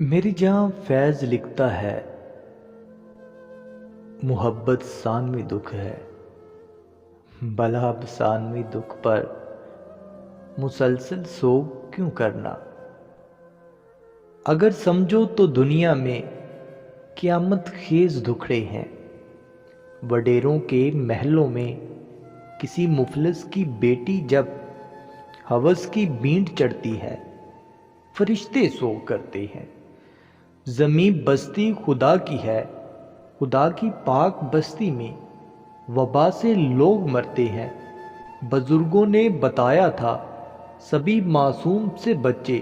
میری جہاں فیض لکھتا ہے، محبت ثانوی دکھ ہے، بھلا اب ثانوی دکھ پر مسلسل سوگ کیوں کرنا؟ اگر سمجھو تو دنیا میں قیامت خیز دکھڑے ہیں، وڈیروں کے محلوں میں کسی مفلس کی بیٹی جب ہوس کی بینٹ چڑھتی ہے، فرشتے سوگ کرتے ہیں۔ زمین بستی خدا کی ہے، خدا کی پاک بستی میں وبا سے لوگ مرتے ہیں۔ بزرگوں نے بتایا تھا، سبھی معصوم سے بچے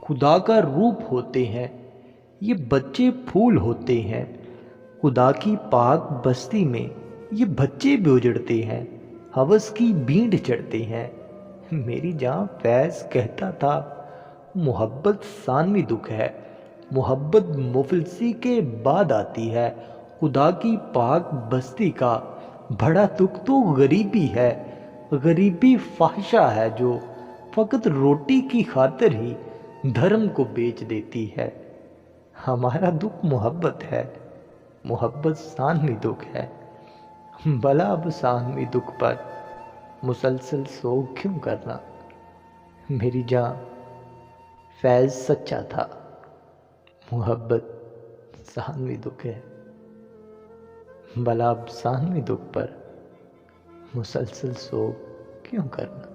خدا کا روپ ہوتے ہیں، یہ بچے پھول ہوتے ہیں۔ خدا کی پاک بستی میں یہ بچے بھی اجڑتے ہیں، ہوس کی بینڈ چڑھتے ہیں۔ میری جہاں فیض کہتا تھا، محبت ثانوی دکھ ہے، محبت مفلسی کے بعد آتی ہے۔ خدا کی پاک بستی کا بڑا دکھ تو غریبی ہے، غریبی فاحشہ ہے جو فقط روٹی کی خاطر ہی دھرم کو بیچ دیتی ہے۔ ہمارا دکھ محبت ہے، محبت ثانوی دکھ ہے، بھلا اب ثانوی دکھ پر مسلسل سوگ کیوں کرنا؟ میری جان، فیض سچا تھا، محبت ثانوی دکھ ہے، بھلا اب ثانوی دکھ پر مسلسل سوگ کیوں کرنا؟